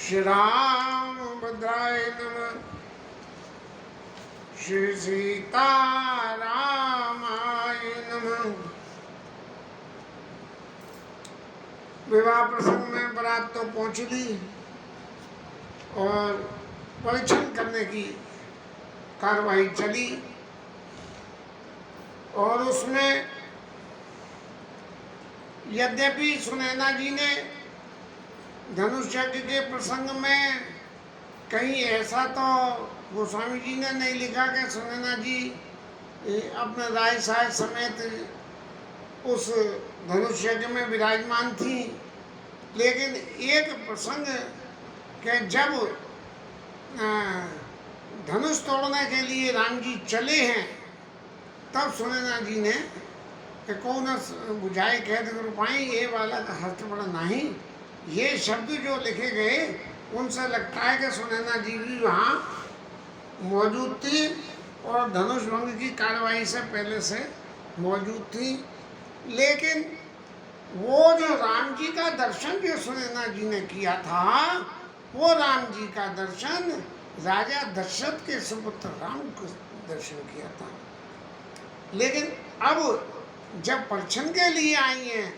श्री राम भद्राय नमः। श्री सीतारामाय नमः। विवाह प्रसंग में बारात तो पहुंच ली और परीक्षण करने की कार्रवाई चली और उसमें यद्यपि सुनैना जी ने धनुष यज्ञ के प्रसंग में कहीं ऐसा तो गोस्वामी जी ने नहीं लिखा कि सुनैना जी अपने राय साहब समेत उस धनुष यज्ञ में विराजमान थी, लेकिन एक प्रसंग कि जब धनुष तोड़ने के लिए राम जी चले हैं तब सुनैना जी ने कि कौन बुझाए कहते रूपाई ये वाला का हस्त बड़ा नहीं, ये शब्द जो लिखे गए उनसे लगता है कि सुनैना जी भी वहाँ मौजूद थी और धनुष भंग की कार्रवाई से पहले से मौजूद थी। लेकिन वो जो राम जी का दर्शन जो सुनैना जी ने किया था वो राम जी का दर्शन राजा दशरथ के सुपुत्र राम को दर्शन किया था। लेकिन अब जब परीक्षण के लिए आई हैं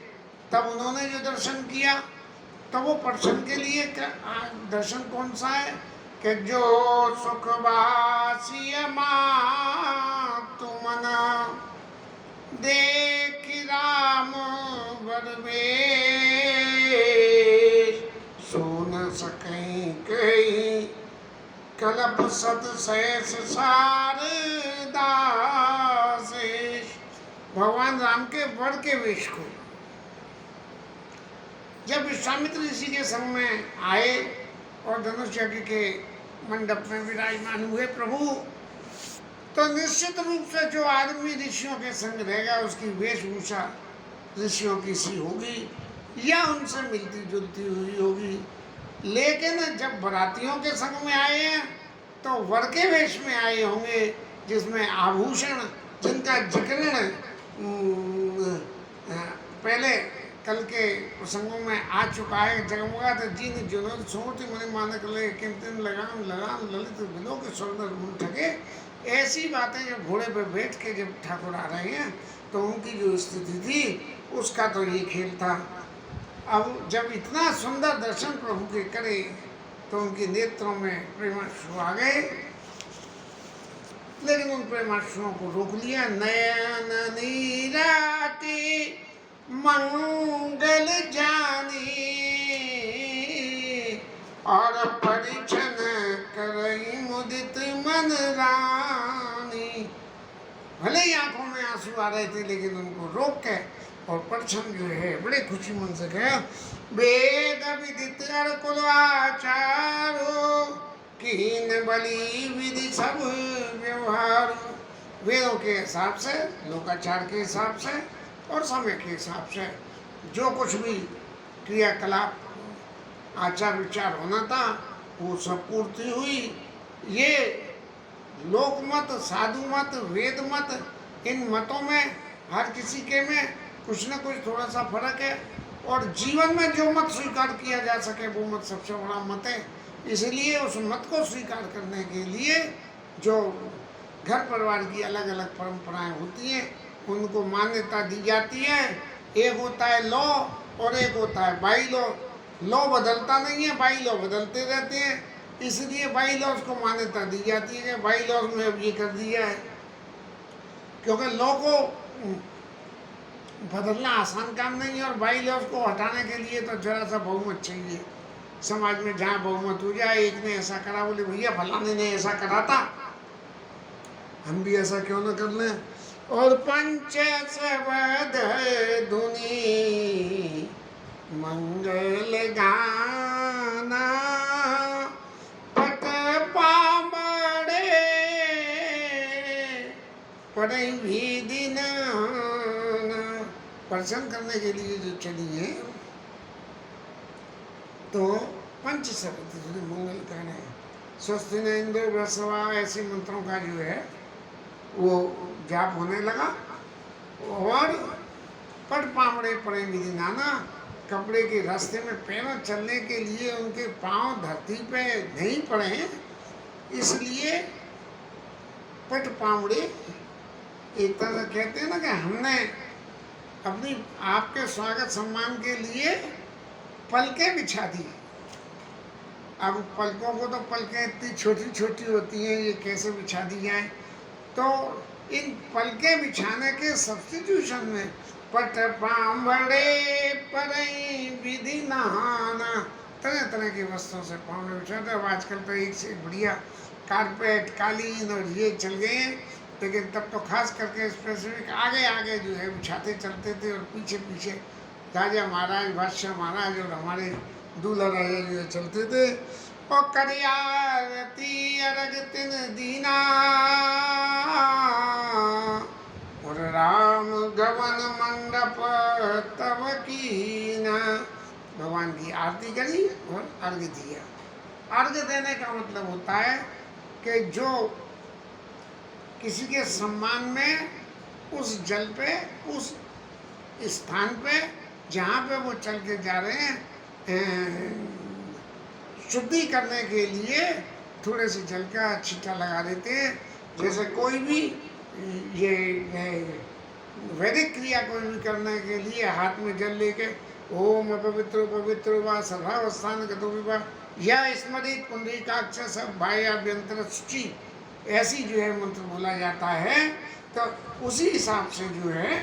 तब उन्होंने जो दर्शन किया तो वो परीक्षण के लिए दर्शन कौन सा है कि जो सुखवासी तुमना देख राम बरवेश सुन सकें कहीं कलप सत शेष शारदासेश। भगवान राम के वर के वेश को जब विश्वामित्र ऋषि के संग में आए और धनुष यज्ञ के मंडप में विराजमान हुए प्रभु, तो निश्चित रूप से जो आदमी ऋषियों के संग रहेगा उसकी वेशभूषा ऋषियों की सी होगी या उनसे मिलती जुलती हुई होगी। लेकिन जब बरातियों के संग में आए हैं तो वर के वेश में आए होंगे जिसमें आभूषण जिनका जिक्र पहले कल के प्रसंगों में आ चुका है। जगमगा जिन जुनून सोती मणि मानक ले किंतन लगाम लगाम ललित बिलो के सुंदर मुन ठगे। ऐसी बातें जब घोड़े पर बैठ के जब ठाकुर आ रहे हैं तो उनकी जो स्थिति थी उसका तो ये खेल था। अब जब इतना सुंदर दर्शन प्रभु के करे तो उनके नेत्रों में प्रेमाश्रु आ गए, लेकिन उन प्रेमाश्रुओं को रोक लिया। नयन नीराती मंगल जानी और परीक्षण करई मुदित मन रानी। भले ही आंखों में आंसू आ रहे थे लेकिन उनको रोक के और परीक्षण जो है बड़े खुशी मन से गया। वेद विदित कुल आचारो कीन बलि विधि सब व्यवहार। वेदों के हिसाब से लोकाचार के हिसाब से और समय के हिसाब से जो कुछ भी क्रियाकलाप आचार विचार होना था वो सब पूर्ति हुई। ये लोकमत साधु मत वेद मत इन मतों में हर किसी के में कुछ न कुछ थोड़ा सा फर्क है और जीवन में जो मत स्वीकार किया जा सके वो मत सबसे बड़ा मत है। इसलिए उस मत को स्वीकार करने के लिए जो घर परिवार की अलग अलग परंपराएं होती हैं उनको मान्यता दी जाती है। एक होता है लॉ और एक होता है बाई लॉ। लॉ बदलता नहीं है, बाई लॉ बदलते रहते हैं, इसलिए बाई लॉज को मान्यता दी जाती है कि बाई लॉज में अब ये कर दिया है। क्योंकि लॉ को बदलना आसान काम नहीं है और बाई लॉज को हटाने के लिए तो जरा सा बहुमत चाहिए। समाज में जहाँ बहुमत हो जाए, एक ने ऐसा करा बोले भैया फलाने ने ऐसा करा था हम भी ऐसा क्यों न कर लें। और पंच सबद धुनी मंगल गाना पट पामड़े पड़े भी दिन प्रसन्न करने के लिए जो चली है तो पंच शब्द मंगल गाना स्वस्ति न इंद्र बृहस्पति ऐसे मंत्रों का जो है वो जाप होने लगा और पट पामड़े पड़े विधि नाना कपड़े के रास्ते में पैरों चलने के लिए उनके पांव धरती पे नहीं पड़े हैं, इसलिए पट पावड़े एक तरह से कहते हैं ना कि हमने अपनी आपके स्वागत सम्मान के लिए पलकें बिछा दी। अब पलकों को तो पलकें इतनी छोटी छोटी होती हैं, ये कैसे बिछा दी जाए? तो इन पलकें बिछाने के सब्स्टिट्यूशन में पट पावड़े परई विधि नहाना, तरह तरह की वस्तुओं से पाँव में बिछाते। अब आजकल तो एक से एक बढ़िया कारपेट, कालीन और ये चल गए हैं, लेकिन तब तो खास करके स्पेसिफिक आगे आगे जो है बिछाते चलते थे, और पीछे पीछे राजा महाराज, बादशाह महाराज और हमारे दूल्हा राजा जो है चलते थे। और करियारती अरग तिन दीना और राम गवन मंडप तब कीना। भगवान की आरती करी और अर्घ्य दिया। अर्घ्य देने का मतलब होता है कि जो किसी के सम्मान में उस जल पे, उस स्थान पे जहाँ पे वो चल के जा रहे हैं, शुद्धि करने के लिए थोड़े से जल का छींटा लगा देते हैं। जैसे कोई भी ये वैदिक क्रिया कोई भी करने के लिए हाथ में जल लेके ओम पवित्र पवित्र व सर्वावस्थान गतो विवा या स्मृत पुंडरीकाक्ष सब बाह्याभ्यंतर शुचि, ऐसी जो है मंत्र बोला जाता है। तो उसी हिसाब से जो है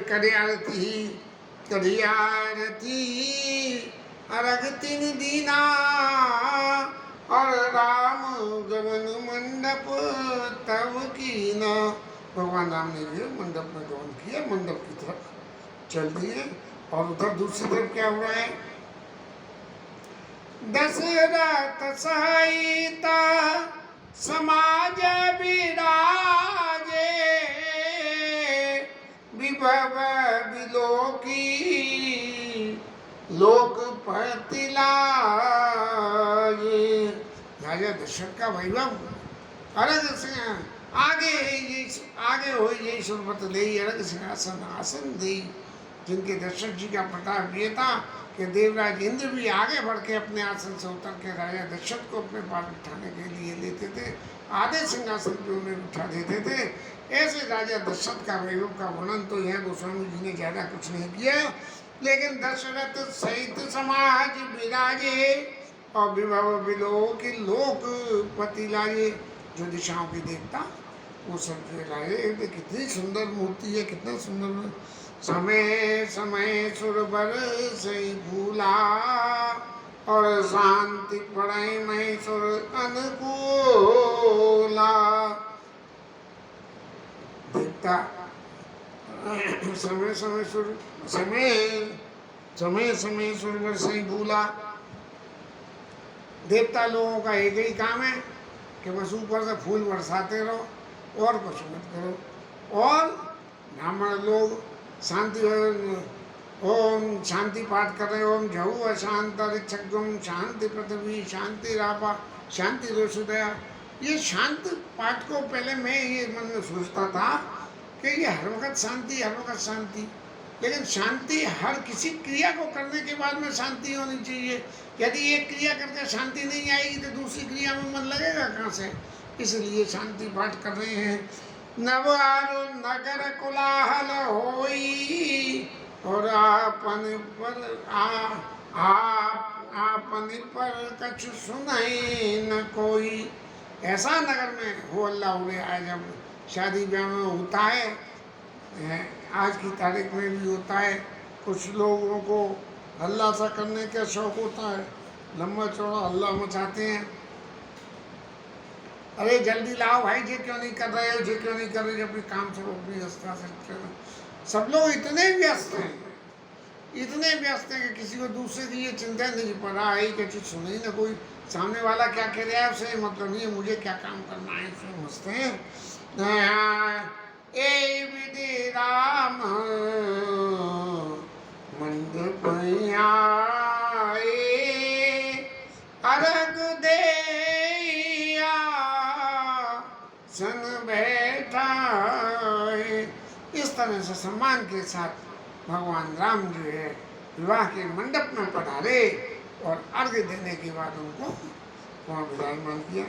करियारती अर्घ तिन दीना और राम गमन मंडप तब कीना। भगवान राम ने जो मंडप में गमन किया, मंडप की तरफ चल दिए। और उधर दूसरी तरफ क्या हो रहा है? दशरथ सहिता समाज विराजे विभव विलोकी लोकपति लाए। राजा दशरथ का वैभव अर्घ से आगे हो यही सुरपत ले अर्घ सिंहासन आसन दे। जिनके दशरथ जी का प्रताप ये था कि देवराज इंद्र भी आगे बढ़ के अपने आसन से उतर के राजा दशरथ को अपने पास बिठाने के लिए लेते थे, आधे सिंहासन पे उन्हें बिठा देते थे। ऐसे राजा दशरथ का वैभव का वर्णन तो यह गोस्वामी जी ने ज़्यादा कुछ नहीं किया, लेकिन दशरथ सहित समाज विराजे और विभव विलोक लोकपति लाए। जो दिशाओं की देवता वो सब लाए। कितनी सुंदर मूर्ति है, कितना सुंदर। समय समय सुरबर से भूला और शांति पड़े महेश्वर अनुकूला। देवता समय समय सुरवर से भूला। देवता लोगों का एक ही काम है कि बस ऊपर से फूल बरसाते रहो और कुछ मत करो। और ब्राह्मण लोग शांति ओम शांति पाठ कर रहे, ओम जहू अशांत ऋक्षगम शांति पृथ्वी शांति रापा शांति रोशुदया। ये शांत पाठ को पहले मैं ये मन में सोचता था कि ये हर वक्त शांति, हर वक्त शांति। लेकिन शांति हर किसी क्रिया को करने के बाद में शांति होनी चाहिए। यदि एक क्रिया करके शांति नहीं आएगी तो दूसरी क्रिया में मन लगेगा कहाँ से? इसलिए शांति पाठ कर रहे हैं। नव आरु नगर कोलाहल होई और आपन पर कछु सुनाई न कोई। ऐसा नगर में हो अल्लाह हो गया है। जब शादी ब्याह में होता है, आज की तारीख में भी होता है, कुछ लोगों को हल्ला सा करने का शौक होता है, लंबा चौड़ा हल्ला मचाते हैं। अरे जल्दी लाओ भाई, ये क्यों नहीं कर रहे हो, ये क्यों नहीं कर रहे हो? अपने काम से अपनी व्यवस्था से सब लोग इतने व्यस्त हैं, इतने व्यस्त हैं कि किसी को दूसरे की ये चिंता नहीं पड़ रहा है कि चीज़ सुने ही ना कोई। सामने वाला क्या कह रहा है उसे मतलब नहीं है, मुझे क्या काम करना है समझते हैं। ए विधि राम मंडप आए अर्घ देया सन बैठा। इस तरह से सम्मान के साथ भगवान राम जो है विवाह के मंडप में पधारे और अर्घ्य देने के बाद उनको वहाँ विराजमान किया।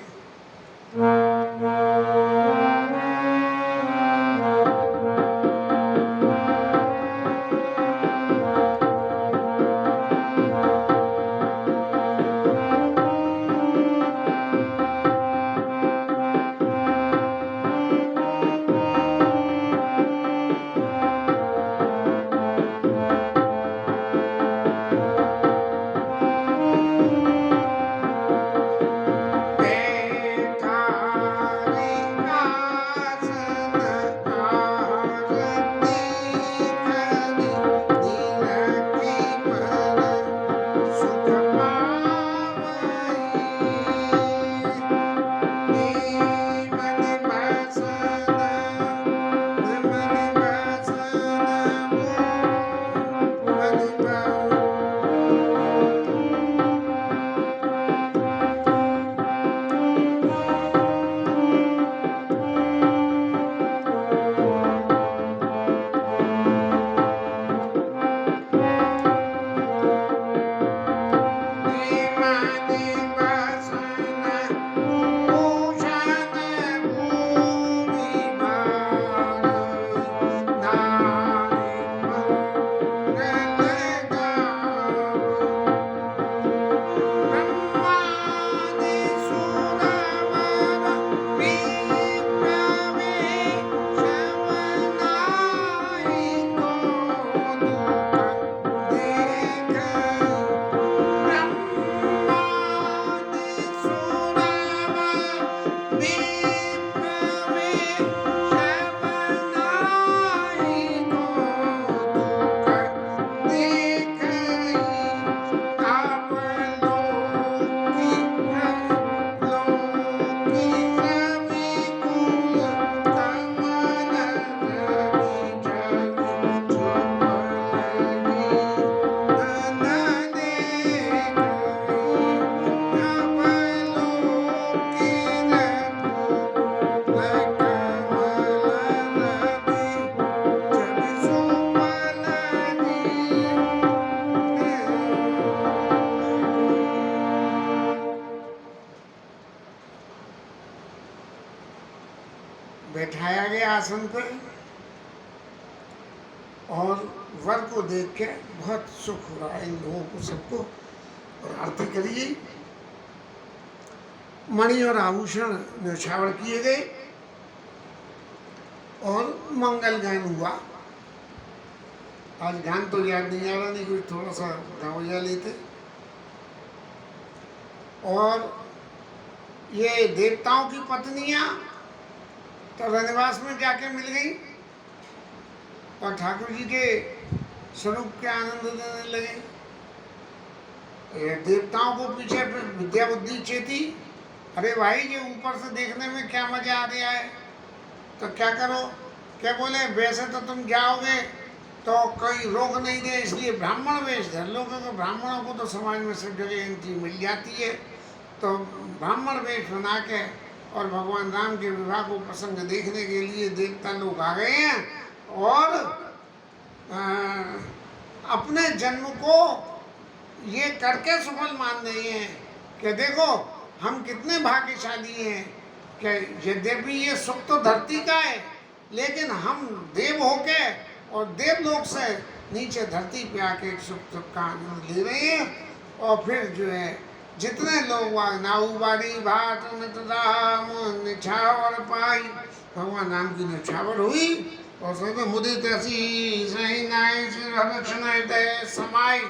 बैठाया गया आसन पर और वर को देख के बहुत सुख हो रहा है इन लोगों को सबको। और आरती करिए, मणि और आभूषण न्यौछावर किए गए और मंगल गान हुआ। आज गान तो याद नहीं आ रहा, नहीं कुछ थोड़ा सा गाँव जा लेते। और ये देवताओं की पत्नियां तो रनिवास में जाके मिल गई और ठाकुर जी के स्वरूप के आनंद देने लगे। देवताओं को पीछे विद्या बुद्धि चेती, अरे भाई ये ऊपर से देखने में क्या मजा आ रहा है, तो क्या करो, क्या बोले वैसे तो तुम जाओगे तो कोई रोक नहीं दे, इसलिए ब्राह्मण वेश धर लो, क्योंकि ब्राह्मणों को तो समाज में सब जगह एंट्री मिल जाती है। तो ब्राह्मण वेश बना के और भगवान राम के विवाह को प्रसंग देखने के लिए देवता लोग आ गए हैं और अपने जन्म को ये करके सफल मान रहे हैं कि देखो हम कितने भाग्यशाली हैं कि यद्यपि ये सुख तो धरती का है, लेकिन हम देव होके और देवलोक से नीचे धरती पे आके सुख का आनंद ले रहे हैं। और फिर जो है जितने लोग नाऊबारी भाट राम निछावर पाई, भगवान राम की निछावर हुई और सब मुदित ऐसी सही नाई हृदय समाई,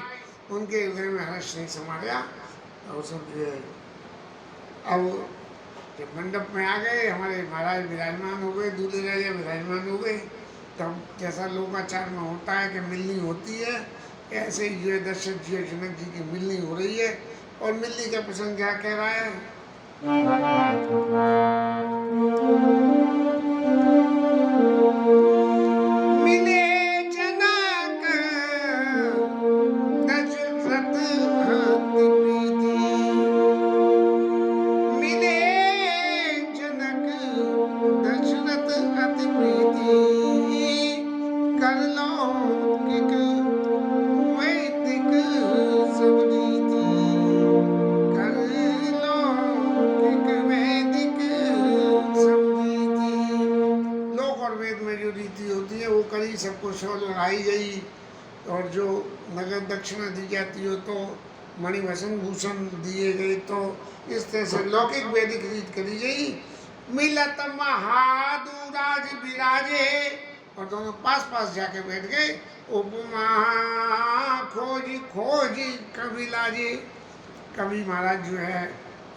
उनके हृदय में हर्ष नहीं समा गया। और सब जो है अब जब मंडप में आ गए, हमारे महाराज विराजमान हो गए, दूल्हे राजा विराजमान हो गए, तब जैसा लोकाचार में होता है कि मिलनी होती है, ऐसे ही जो है दशरथ जी और जनक जी की मिलनी हो रही है। और मिलनी का प्रसंग क्या कह रहा है? मिले जनक दशरथ अति प्रीति, मिले जनक दशरथ अति प्रीति, कर लो कि गई, सबको शौल लड़ाई गई, और जो नगर दक्षिणा दी जाती हो तो मणिभूषण भूषण दिए गए, तो इस तरह से लौकिक वैदिक रीत करी गई। मिलत महादुराज विराजे, और दोनों पास पास जाके बैठ गए। उपमा खोजी खोजी कवि लाजे, कवि महाराज जो है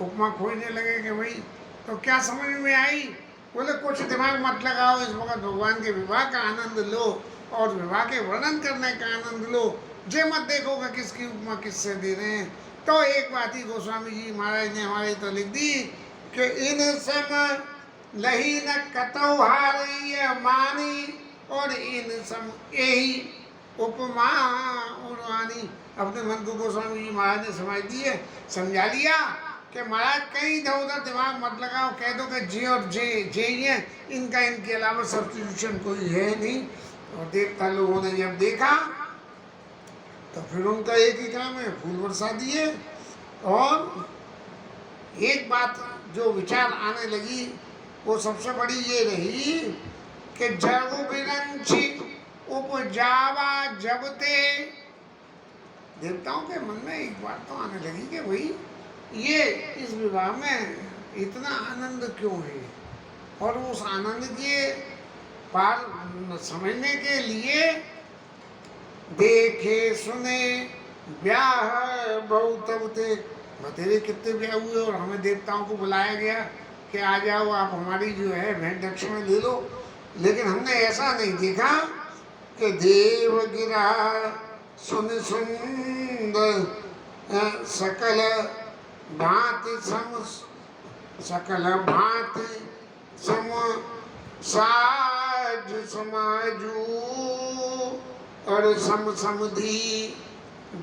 उपमा खोजने लगे कि भाई तो क्या समझ में आई। बोले कुछ दिमाग मत लगाओ, इस वक्त भगवान के विवाह का आनंद लो और विवाह के वर्णन करने का आनंद लो, जे मत देखो कि किसकी उपमा किससे दे रहे हैं। तो एक बात ही गोस्वामी जी महाराज ने हमारे तो लिख दी कि इन सम लही न कतौ हारी मानी, और इन सम यही उपमा उर्वानी। अपने मन को गोस्वामी जी महाराज ने समझ दिए, समझा लिया कि महाराज कहीं इधर उधर दिमाग मत लगाओ, कह दो कि जे और जे जे ही है, इनका इनके अलावा सब्स्टिट्यूशन कोई है नहीं। और देवता लोगों ने जब देखा तो फिर उनका एक ही काम है, फूल बरसा दिए। और एक बात जो विचार आने लगी वो सबसे बड़ी ये रही कि जब विरंची उपजावा जबते, देवताओं के मन में एक बात तो आने लगी कि भाई ये इस विवाह में इतना आनंद क्यों है, और उस आनंद के पार समझने के लिए देखे सुने ब्याह बहुत थे, बतेरे कितने ब्याह हुए, और हमें देवताओं को बुलाया गया कि आ जाओ आप हमारी जो है भेंट दक्षिणा ले लो। लेकिन हमने ऐसा नहीं देखा कि देव गिरा सुन सुंदर सकल भांति सम, सकल भांति सम साज समाजू, और सम समधि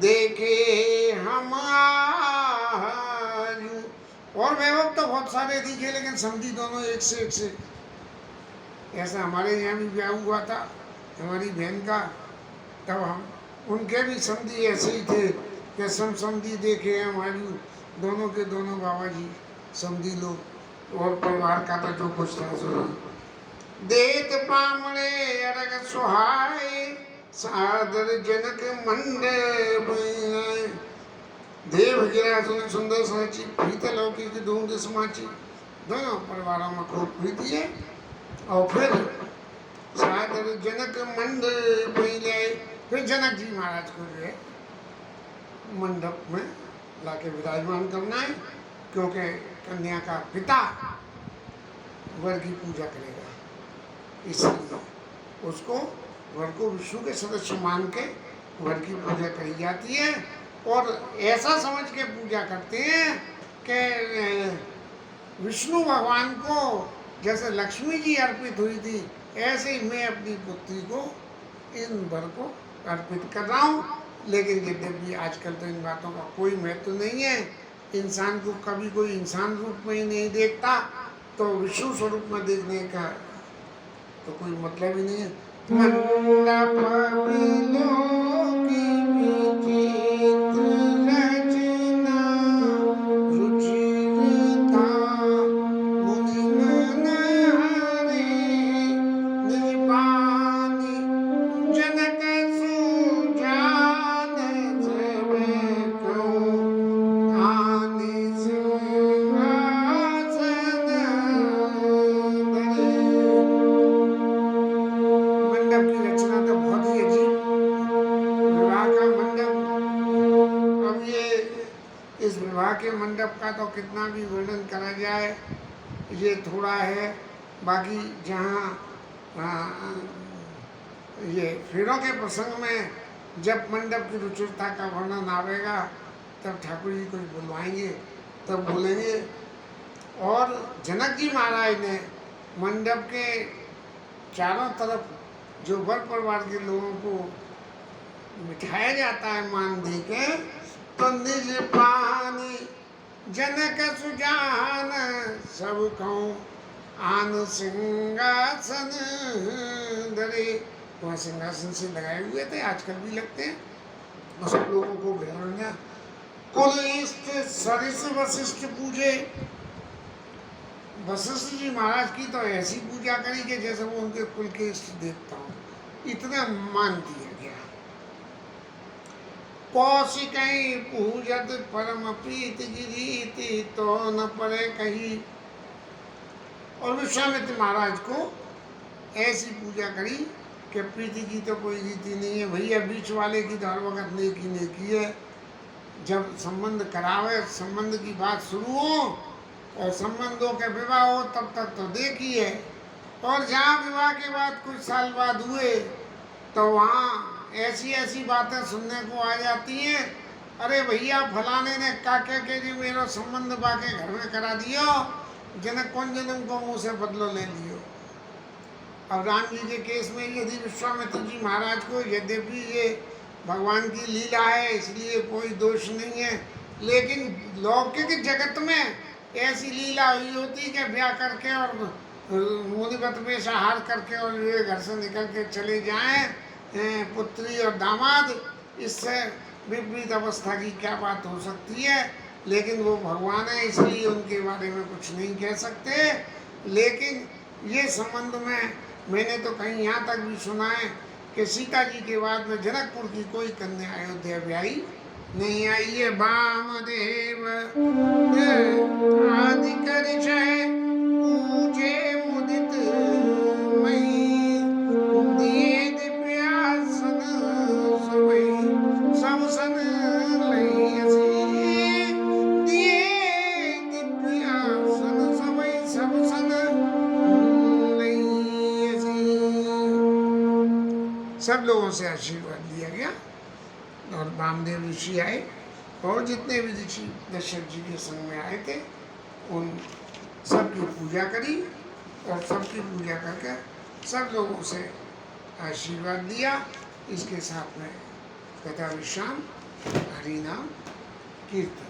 देखे हम आजू। और वैभव तो बहुत सारे दिखे, लेकिन समझी दोनों एक से ऐसा हमारे यहाँ भी ब्याह हुआ था हमारी बहन का, तब हम उनके भी समझी ऐसे ही थे कि समझी देखे हमारी, दोनों के दोनों बाबा जी समझी लो, और परिवार का तो जो कुछ था सो देत पामड़े अरग सुहाए, सादर जनक मंडप देव गिरा सुन सुंदर साची, प्रीत लौकी की ढूंढ समाची। दोनों परिवारों में खूब प्रीति है। और फिर सादर जनक मंडप ले, फिर जनक जी महाराज को जो है मंडप में लाके विराजमान करना है, क्योंकि कन्या का पिता वर की पूजा करेगा, इसलिए उसको वर को विष्णु के सदस्य मान के वर की पूजा करी जाती है। और ऐसा समझ के पूजा करते हैं कि विष्णु भगवान को जैसे लक्ष्मी जी अर्पित हुई थी, ऐसे ही मैं अपनी पुत्री को इन वर को अर्पित कर रहा हूँ। लेकिन यद्यपि आजकल तो इन बातों का कोई महत्व नहीं है, इंसान को कभी कोई इंसान रूप में ही नहीं देखता, तो विष्णु स्वरूप में देखने का तो कोई मतलब ही नहीं है। मंडप का तो कितना भी वर्णन करा जाए ये थोड़ा है। बाकी जहाँ ये फेरों के प्रसंग में जब मंडप की रुचिरता का वर्णन आवेगा तब ठाकुर जी को बुलवाएंगे, तब बोलेंगे। और जनक जी महाराज ने मंडप के चारों तरफ जो वर परिवार के लोगों को बिठाया जाता है मान दे के, तो निज पानी जनक सुजान सब कहूँ आन सिंहासन धरे। वहाँ सिंहासन से लगाए हुए थे, आजकल भी लगते हैं, और सब लोगों को बिठाया। कुल इष्ट सरिस वशिष्ठ पूजे, वशिष्ठ जी महाराज की तो ऐसी पूजा करी कि जैसे वो उनके कुल के इष्ट देवता हो। इतना मान दिया गया। कौशिकई पूजत परम प्रीत गिरीति तो न परे कही। और विश्वामित्र महाराज को ऐसी पूजा करी कि प्रीति की तो कोई रीति नहीं है भैया, बीच वाले की तो हर वक्त नेकी नेकी है। जब संबंध करावे, संबंध की बात शुरू हो और संबंधों के विवाह हो तब तक तो देखिए, और जहाँ विवाह के बाद कुछ साल बाद हुए तो वहाँ ऐसी ऐसी बातें सुनने को आ जाती हैं, अरे भैया फलाने ने काके के जी मेरा संबंध बाके घर में करा दियो, जनक कौन जन्म को मुँह से बदलो ले लियो। अब राम जी के केस में यदि विश्वामित्र जी महाराज को, यद्यपि ये भगवान की लीला है इसलिए कोई दोष नहीं है, लेकिन लौकिक जगत में ऐसी लीला हुई होती कि ब्याह करके और मुनिवत में सहार करके और वे घर से निकल के चले जाएं पुत्री और दामाद, इससे विपरीत अवस्था की क्या बात हो सकती है। लेकिन वो भगवान है इसलिए उनके बारे में कुछ नहीं कह सकते। लेकिन ये संबंध में मैंने तो कहीं यहाँ तक भी सुना है कि सीता जी के बाद में जनकपुर की कोई कन्या अयोध्या ब्याही नहीं आई है। वामदेव आदि करिषय पूजे मुदित मई, दिए दिव्यासन सबई सब सन लइसी, दिए दिव्यासन सबई सब सन लइसी। सब लोगों से आशीर्वाद लिया गया और वामदेव ऋषि आए और जितने भी ऋषि दशरथ जी के संग में आए थे उन सबकी पूजा करी और सबकी पूजा करके सब लोगों से आशीर्वाद लिया। इसके साथ में कथा विश्राम, हरि नाम कीर्तन।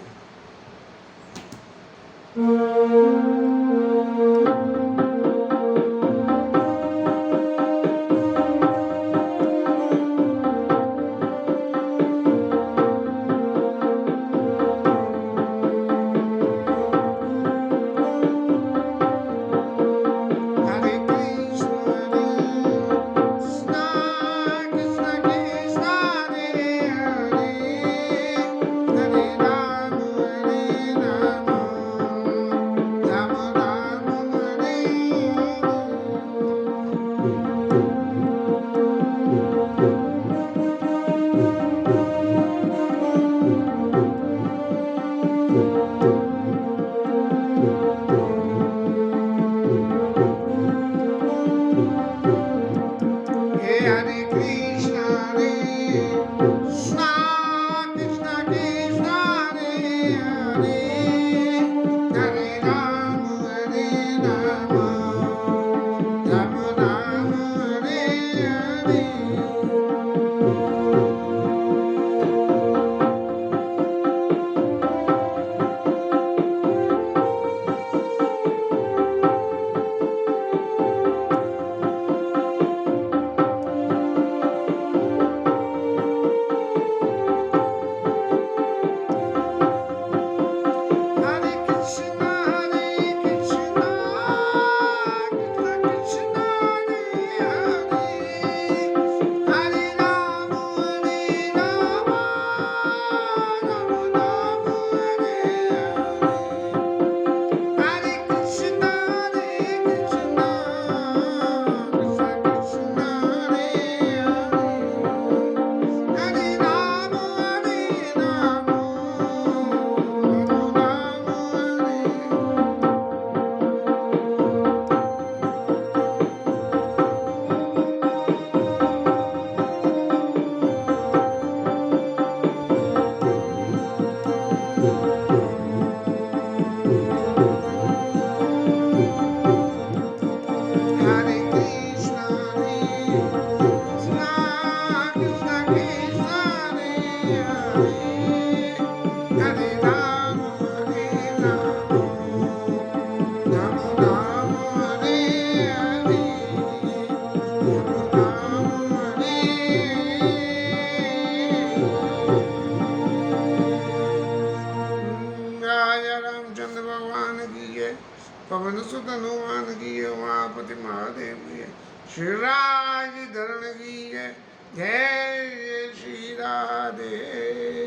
पवन सुत हनुमान की जय, उमापति महादेव की जय, श्री राज धरण की जय, जय श्री राधे।